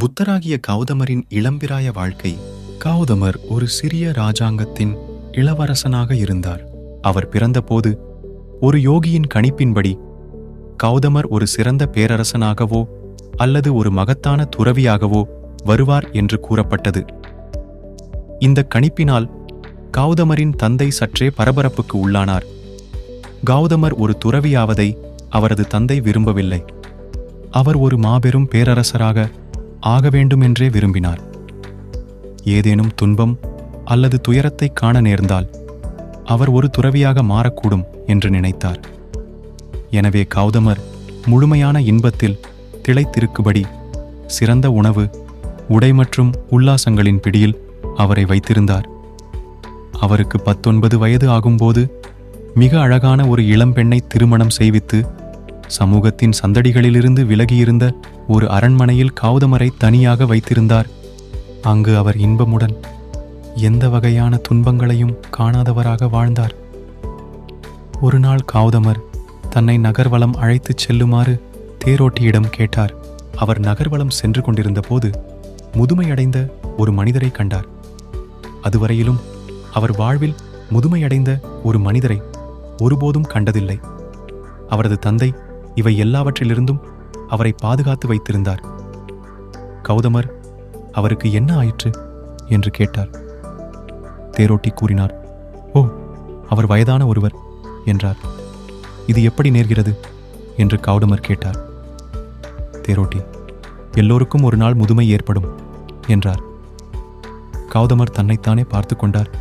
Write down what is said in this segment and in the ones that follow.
புத்தராகிய கௌதமரின் இளம்பிராய வாழ்க்கை. கௌதமர் ஒரு சிறிய ராஜாங்கத்தின் இளவரசனாக இருந்தார். அவர் பிறந்தபோது ஒரு யோகியின் கணிப்பின்படி கௌதமர் ஒரு சிறந்த பேரரசனாகவோ அல்லது ஒரு மகத்தான துறவியாகவோ வருவார் என்று கூறப்பட்டது. இந்த கணிப்பினால் கௌதமரின் தந்தை சற்றே பரபரப்புக்கு உள்ளானார். கௌதமர் ஒரு துறவியாவதை அவரது தந்தை விரும்பவில்லை. அவர் ஒரு மாபெரும் பேரரசராக ஆக வேண்டுமென்றே விரும்பினார். ஏதேனும் துன்பம் அல்லது துயரத்தை காண நேர்ந்தால் அவர் ஒரு துறவியாக மாறக்கூடும் என்று நினைத்தார். எனவே கௌதமர் முழுமையான இன்பத்தில் திளைத்திருக்கும்படி சிறந்த உணவு, உடை மற்றும் உல்லாசங்களின் பிடியில் அவரை வைத்திருந்தார். அவருக்கு 19 வயது ஆகும்போது மிக அழகான ஒரு இளம்பெண்ணை திருமணம் செய்வித்து சமூகத்தின் சந்தடிகளிலிருந்து விலகியிருந்த ஒரு அரண்மனையில் கௌதமரை தனியாக வைத்திருந்தார். அங்கு அவர் இன்பமுடன் எந்த வகையான துன்பங்களையும் காணாதவராக வாழ்ந்தார். ஒரு நாள் கௌதமர் தன்னை நகர்வலம் அழைத்துச் செல்லுமாறு தேரோட்டியிடம் கேட்டார். அவர் நகர்வலம் சென்று கொண்டிருந்த போது முதுமையடைந்த ஒரு மனிதரை கண்டார். அதுவரையிலும் அவர் வாழ்வில் முதுமையடைந்த ஒரு மனிதரை ஒருபோதும் கண்டதில்லை. அவரது தந்தை இவை எல்லாவற்றிலிருந்தும் அவரை பாதுகாத்து வைத்திருந்தார். கௌதமர் அவருக்கு என்ன ஆயிற்று என்று கேட்டார். தேரோட்டி கூறினார், "ஓ, அவர் வயதான ஒருவர்" என்றார். "இது எப்படி நேர்கிறது?" என்று கௌதமர் கேட்டார். தேரோட்டி, "எல்லோருக்கும் ஒரு நாள் முதுமை ஏற்படும்" என்றார். கௌதமர் தன்னைத்தானே பார்த்து கொண்டார்.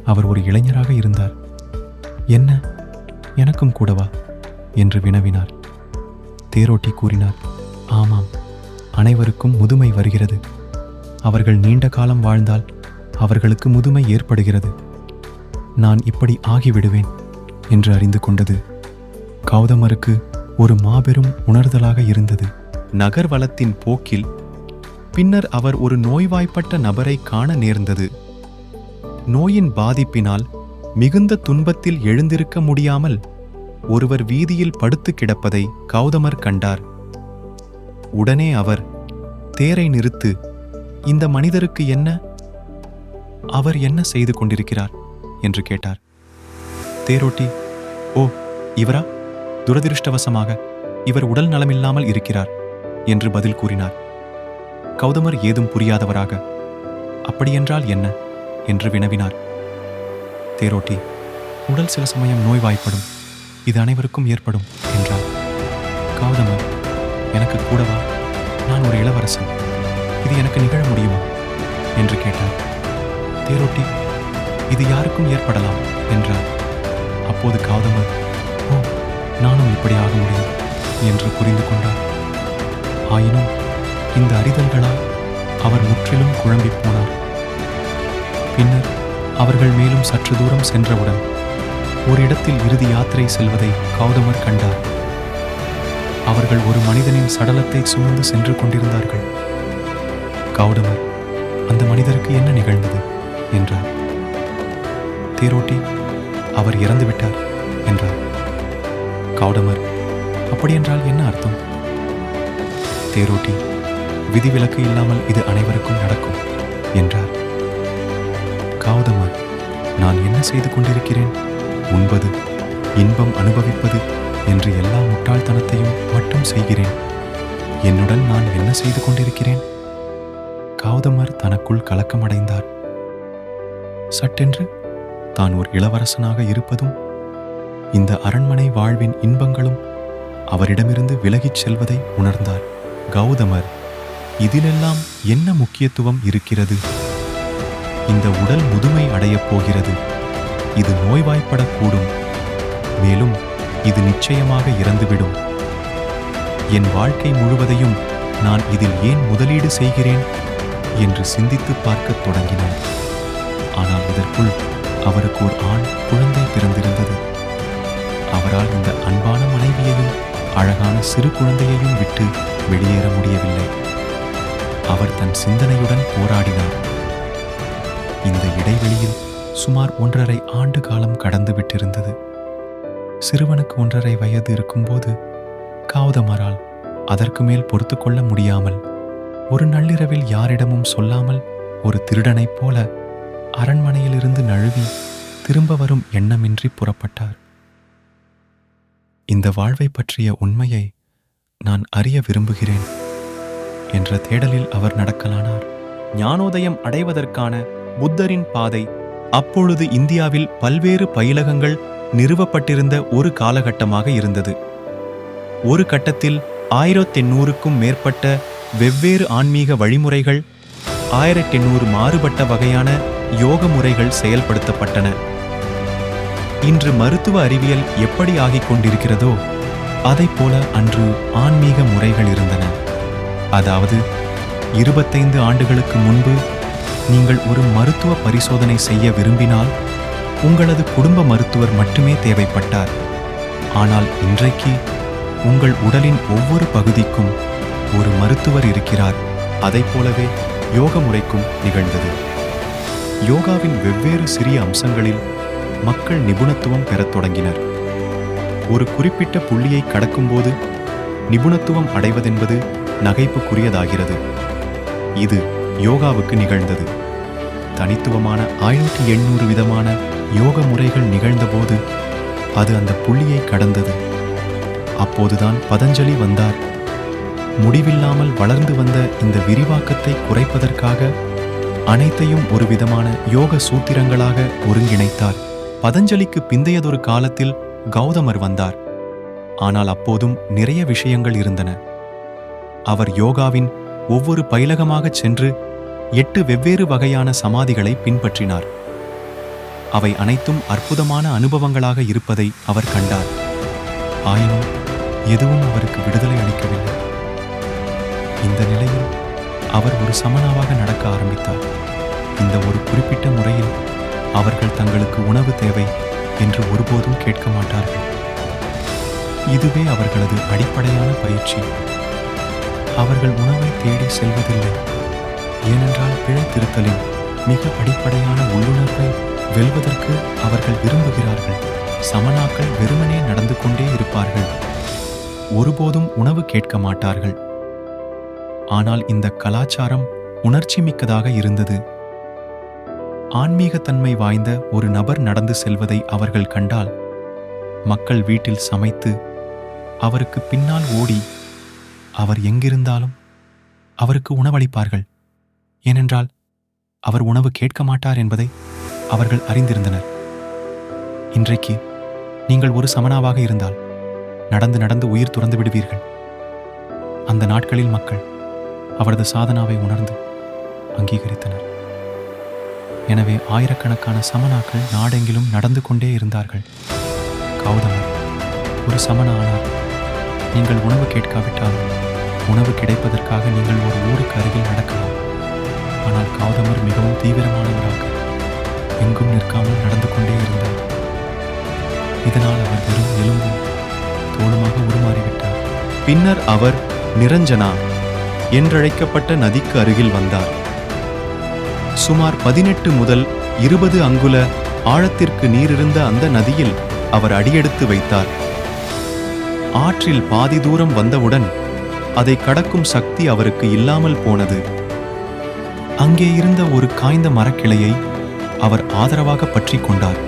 அவர் ஒரு இளைஞராக இருந்தார். "என்ன, எனக்கும் கூடவா?" என்று வினவினார். தேரோட்டி கூறினார், "ஆமாம், அனைவருக்கும் முதுமை வருகிறது. அவர்கள் நீண்ட காலம் வாழ்ந்தால் அவர்களுக்கு முதுமை ஏற்படுகிறது. நான் இப்படி ஆகிவிடுவேன் என்று அறிந்து கொண்டது கௌதமருக்கு ஒரு மாபெரும் உணர்தலாக இருந்தது. நகர்வலத்தின் போக்கில் பின்னர் அவர் ஒரு நோய்வாய்ப்பட்ட நபரை காண நேர்ந்தது. நோயின் பாதிப்பினால் மிகுந்த துன்பத்தில் எழுந்திருக்க முடியாமல் ஒருவர் வீதியில் படுத்து கிடப்பதை கௌதமர் கண்டார். உடனே அவர், "தேரை நிறுத்து, இந்த மனிதருக்கு என்ன? அவர் என்ன செய்து கொண்டிருக்கிறார்?" என்று கேட்டார். தேரோட்டி, "ஓ, இவரா? துரதிருஷ்டவசமாக இவர் உடல் நலமில்லாமல் இருக்கிறார்" என்று பதில் கூறினார். கௌதமர் ஏதும் புரியாதவராக, "அப்படியென்றால் என்ன?" என்று வினவினார். தேரோட்டி, "உடல் சில சமயம் நோய்வாய்ப்படும். இது அனைவருக்கும் ஏற்படும்" என்றார். கௌதமர், "எனக்கு கூடவா? நான் ஒரு இளவரசன். இது எனக்கு நிகழ முடியுமா?" என்று கேட்டார். தேரோட்டி, "இது யாருக்கும் ஏற்படலாம்" என்றார். அப்போது கௌதமர், "ஓ, நானும் இப்படி ஆக முடியும்" என்று புரிந்து கொண்டார். ஆயினும் இந்த அறிதல்களால் அவர் முற்றிலும் குழம்பி போனார். பின்னர் அவர்கள் மேலும் சற்று தூரம் சென்றவுடன் ஒரு இடத்தில் இறுதி யாத்திரை செல்வதை கௌதமர் கண்டார். அவர்கள் ஒரு மனிதனின் சடலத்தை சுமந்து சென்று கொண்டிருந்தார்கள். கௌதமர், "அந்த மனிதருக்கு என்ன நிகழ்ந்தது?" என்றார். தேரோட்டி, "அவர் இறந்துவிட்டார்" என்றார். கௌதமர், "அப்படியென்றால் என்ன அர்த்தம்?" தேரோட்டி, "விதிவிலக்கு இல்லாமல் இது அனைவருக்கும் நடக்கும்" என்றார். கௌதமர், "நான் என்ன செய்து கொண்டிருக்கிறேன்? உண்பது, இன்பம் அனுபவிப்பது என்று எல்லா முட்டாள்தனத்தையும் மட்டும் செய்கிறேன். என்னுடன் நான் என்ன செய்து கொண்டிருக்கிறேன்?" கௌதமர் தனக்குள் கலக்கமடைந்தார். சட்டென்று தான் ஒரு இளவரசனாக இருப்பதும் இந்த அரண்மனை வாழ்வின் இன்பங்களும் அவரிடமிருந்து விலகிச் செல்வதை உணர்ந்தார். கௌதமர், இதிலெல்லாம் என்ன முக்கியத்துவம் இருக்கிறது? இந்த உடல் முதுமை அடையப் போகிறது. இது நோய்வாய்ப்படக்கூடும். மேலும் இது நிச்சயமாக இறந்துவிடும். என் வாழ்க்கை முழுவதையும் நான் இதில் ஏன் முதலீடு செய்கிறேன் என்று சிந்தித்து பார்க்கத் தொடங்கினார். ஆனால் இதற்குள் அவருக்கு ஒரு ஆண் குழந்தை பிறந்திருந்தது. அவரால் இந்த அன்பான மனைவியையும் அழகான சிறு குழந்தையையும் விட்டு வெளியேற முடியவில்லை. அவர் தன் சிந்தனையுடன் போராடினார். இந்த இடைவெளியில் சுமார் 1.5 ஆண்டு காலம் கடந்து விட்டிருந்தது. சிறுவனுக்கு 1.5 வயது இருக்கும்போது கௌதமரால் அதற்கு மேல் பொறுத்து கொள்ள முடியாமல் ஒரு நள்ளிரவில் யாரிடமும் சொல்லாமல் ஒரு திருடனைப் போல அரண்மனையிலிருந்து நழுவி திரும்ப வரும் எண்ணமின்றி புறப்பட்டார். இந்த வாழ்வை பற்றிய உண்மையை நான் அறிய விரும்புகிறேன் என்ற தேடலில் அவர் நடக்கலானார். ஞானோதயம் அடைவதற்கான புத்தரின் பாதை அப்பொழுது இந்தியாவில் பல்வேறு பயிலகங்கள் நிறுவப்பட்டிருந்த ஒரு காலகட்டமாக இருந்தது. ஒரு கட்டத்தில் 1800க்கும் மேற்பட்ட வெவ்வேறு ஆன்மீக வழிமுறைகள், 1800 மாறுபட்ட வகையான யோக முறைகள் செயல்படுத்தப்பட்டன. இன்று மருத்துவ அறிவியல் எப்படி ஆகிக் கொண்டிருக்கிறதோ அதைப்போல அன்று ஆன்மீக முறைகள் இருந்தன. அதாவது 25 ஆண்டுகளுக்கு முன்பு நீங்கள் ஒரு மருத்துவ பரிசோதனை செய்ய விரும்பினால் உங்களது குடும்ப மருத்துவர் மட்டுமே தேவைப்பட்டார். ஆனால் இன்றைக்கு உங்கள் உடலின் ஒவ்வொரு பகுதிக்கும் ஒரு மருத்துவர் இருக்கிறார். அதைப்போலவே யோக முறைக்கும் நிகழ்ந்தது. யோகாவின் வெவ்வேறு சிறிய அம்சங்களில் மக்கள் நிபுணத்துவம் பெறத் தொடங்கினர். ஒரு குறிப்பிட்ட புள்ளியை கடக்கும்போது நிபுணத்துவம் அடைவதென்பது நகைப்புக்குரியதாகிறது. இது யோகாவுக்கு நிகழ்ந்தது. தனித்துவமான 1800 விதமான யோக முறைகள் நிகழ்ந்தபோது அது அந்த புள்ளியை கடந்தது. அப்போதுதான் பதஞ்சலி வந்தார். முடிவில்லாமல் வளர்ந்து வந்த இந்த விரிவாக்கத்தை குறைப்பதற்காக அனைத்தையும் ஒரு விதமான யோக சூத்திரங்களாக ஒருங்கிணைத்தார். பதஞ்சலிக்கு பிந்தையதொரு காலத்தில் கௌதமர் வந்தார். ஆனால் அப்போதும் நிறைய விஷயங்கள் இருந்தன. அவர் யோகாவின் ஒவ்வொரு பயிலகமாகச் சென்று 8 வெவ்வேறு வகையான சமாதிகளை பின்பற்றினார். அவை அனைத்தும் அற்புதமான அனுபவங்களாக இருப்பதை அவர் கண்டார். ஆயினும் எதுவும் அவருக்கு விடுதலை அளிக்கவில்லை. இந்த நிலையில் அவர் ஒரு சமணாவாக நடக்க ஆரம்பித்தார். இந்த ஒரு குறிப்பிட்ட முறையில் அவர்கள் தங்களுக்கு உணவு தேவை என்று ஒருபோதும் கேட்க மாட்டார்கள். இதுவே அவர்களது அடிப்படையான பயிற்சி. அவர்கள் உணவை தேடி செல்வதில்லை. ஏனென்றால் பிழை திருத்தலின் மிக அடிப்படையான உள்ளுணர்வை வெல்வதற்கு அவர்கள் விரும்புகிறார்கள். சமணாக்கள் வெறுமனே நடந்து கொண்டே இருப்பார்கள். ஒருபோதும் உணவு கேட்க மாட்டார்கள். ஆனால் இந்த கலாச்சாரம் உணர்ச்சி மிக்கதாக இருந்தது. ஆன்மீகத்தன்மை வாய்ந்த ஒரு நபர் நடந்து செல்வதை அவர்கள் கண்டால் மக்கள் வீட்டில் சமைத்து அவருக்கு பின்னால் ஓடி அவர் எங்கிருந்தாலும் அவருக்கு உணவளிப்பார்கள். ஏனென்றால் அவர் உணவு கேட்க மாட்டார் என்பதை அவர்கள் அறிந்திருந்தனர். இன்றைக்கு நீங்கள் ஒரு சமணாவாக இருந்தால் நடந்து நடந்து உயிர் துறந்து விடுவீர்கள். அந்த நாட்களில் மக்கள் அவரது சாதனாவை உணர்ந்து அங்கீகரித்தனர். எனவே ஆயிரக்கணக்கான சமணாக்கள் நாடெங்கிலும் நடந்து கொண்டே இருந்தார்கள். கௌதமர் ஒரு சமண ஆனார். நீங்கள் உணவு கேட்காவிட்டாலும் உணவு கிடைப்பதற்காக நீங்கள் ஒரு ஊருக்கு அருகில் நடக்கலாம். ஆனால் கௌதமர் மிகவும் தீவிரமானவராக எங்கும் நிற்காமல் நடந்து கொண்டே இருந்தார். இதனால் அவர் வெறும் எலும்பும் தோளுமாக உருமாறிவிட்டார். பின்னர் அவர் நிரஞ்சனா என்றழைக்கப்பட்ட நதிக்கு அருகில் வந்தார். சுமார் 18 முதல் 20 அங்குல ஆழத்திற்கு நீரிருந்த அந்த நதியில் அவர் அடியெடுத்து வைத்தார். ஆற்றில் பாதி தூரம் வந்தவுடன் அதை கடக்கும் சக்தி அவருக்கு இல்லாமல் போனது. அங்கே இருந்த ஒரு காய்ந்த மரக்கிளையை அவர் ஆதரவாக பற்றி கொண்டார்.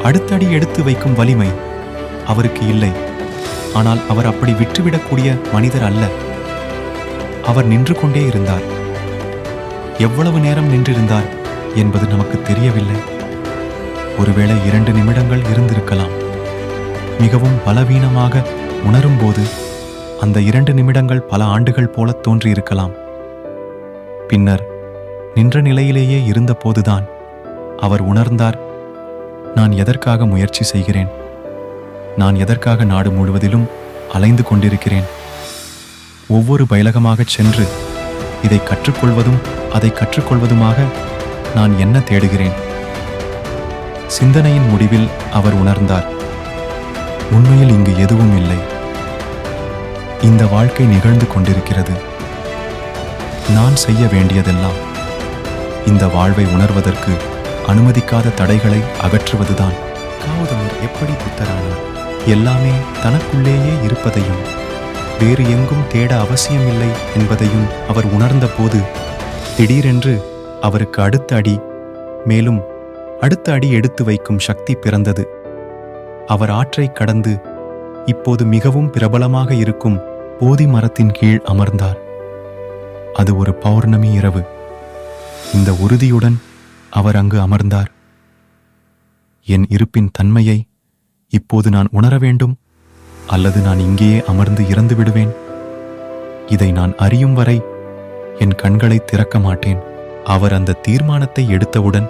அடுத்தடி எடுத்து வைக்கும் வலிமை அவருக்கு இல்லை. ஆனால் அவர் அப்படி விட்டுவிடக்கூடிய மனிதர் அல்ல. அவர் நின்று கொண்டே இருந்தார். எவ்வளவு நேரம் நின்றிருந்தார் என்பது நமக்கு தெரியவில்லை. ஒருவேளை 2 நிமிடங்கள் இருந்திருக்கலாம். மிகவும் பலவீனமாக உணரும்போது அந்த 2 நிமிடங்கள் பல ஆண்டுகள் போல தோன்றியிருக்கலாம். பின்னர் நின்ற நிலையிலேயே இருந்தபோதுதான் அவர் உணர்ந்தார், நான் எதற்காக முயற்சி செய்கிறேன்? நான் எதற்காக நாடு முழுவதிலும் அலைந்து கொண்டிருக்கிறேன்? ஒவ்வொரு பயிலகமாகச் சென்று இதை கற்றுக்கொள்வதும் அதை கற்றுக்கொள்வதுமாக நான் என்ன தேடுகிறேன்? சிந்தனையின் முடிவில் அவர் உணர்ந்தார், உண்மையில் இங்கு எதுவும் இல்லை. இந்த வாழ்க்கை நிகழ்ந்து கொண்டிருக்கிறது. நான் செய்ய வேண்டியதெல்லாம் இந்த வாழ்வை உணர்வதற்கு அனுமதிக்காத தடைகளை அகற்றுவதுதான். கௌதமர் எப்படி புத்தரானார்? எல்லாமே தனக்குள்ளேயே இருப்பதையும் வேறு எங்கும் தேட அவசியமில்லை என்பதையும் அவர் உணர்ந்தபோது திடீரென்று அவருக்கு அடுத்த அடி, மேலும் அடுத்த அடி எடுத்து வைக்கும் சக்தி பிறந்தது. அவர் ஆற்றைக் கடந்து இப்போது மிகவும் பிரபலமாக இருக்கும் போதி மரத்தின் கீழ் அமர்ந்தார். அது ஒரு பௌர்ணமி இரவு. இந்த உறுதியுடன் அவர் அங்கு அமர்ந்தார். என் இருப்பின் தன்மையை இப்போது நான் உணர வேண்டும், அல்லது நான் இங்கேயே அமர்ந்து இறந்து விடுவேன். இதை நான் அறியும் வரை என் கண்களை திறக்க மாட்டேன். அவர் அந்த தீர்மானத்தை எடுத்தவுடன்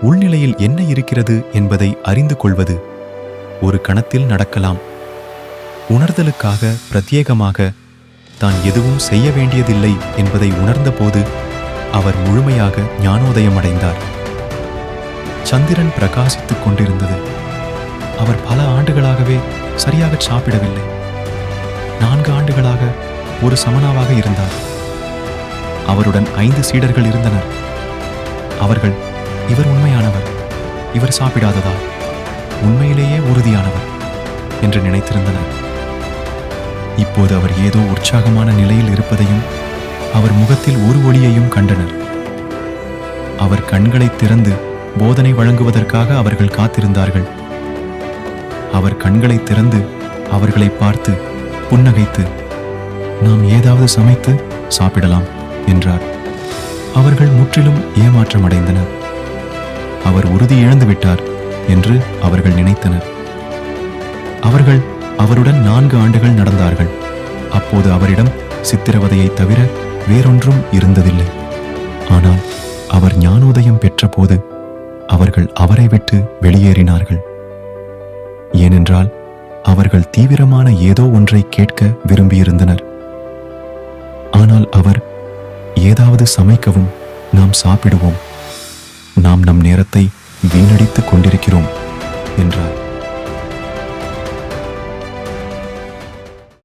உள்நிலையில் என்ன இருக்கிறது என்பதை அறிந்து கொள்வது ஒரு கணத்தில் நடக்கலாம். உணர்தலுக்காக பிரத்யேகமாக தான் எதுவும் செய்ய வேண்டியதில்லை என்பதை உணர்ந்தபோது அவர் முழுமையாக ஞானோதயமடைந்தார். சந்திரன் பிரகாசித்துக் கொண்டிருந்தது. அவர் பல ஆண்டுகளாகவே சரியாக சாப்பிடவில்லை. 4 ஆண்டுகளாக ஒரு சமணாவாக இருந்தார். அவருடன் 5 சீடர்கள் இருந்தனர். அவர்கள், இவர் உண்மையானவர், இவர் சாப்பிடாததால் உண்மையிலேயே உறுதியானவர் என்று நினைத்திருந்தனர். இப்போது அவர் ஏதோ உற்சாகமான நிலையில் இருப்பதையும் அவர் முகத்தில் ஒரு ஒளியையும் கண்டனர். அவர் கண்களை திறந்து போதனை வழங்குவதற்காக அவர்கள் காத்திருந்தார்கள். அவர் கண்களை திறந்து அவர்களை பார்த்து புன்னகைத்து, நாம் ஏதாவது சமைத்து சாப்பிடலாம் என்றார். அவர்கள் முற்றிலும் ஏமாற்றமடைந்தனர். அவர் உறுதி இழந்து விட்டார் என்று அவர்கள் நினைத்தனர். அவர்கள் அவருடன் 4 ஆண்டுகள் நடந்தார்கள். அப்போது அவரிடம் சித்திரவதையை தவிர வேறொன்றும் இருந்ததில்லை. ஆனால் அவர் ஞானோதயம் பெற்றபோது அவர்கள் அவரை விட்டு வெளியேறினார்கள். ஏனென்றால் அவர்கள் தீவிரமான ஏதோ ஒன்றை கேட்க விரும்பியிருந்தனர். ஆனால் அவர், ஏதாவது சமைக்கவும், நாம் சாப்பிடுவோம், நாம் நம் நேரத்தை வீணடித்துக் கொண்டிருக்கிறோம் என்றார்.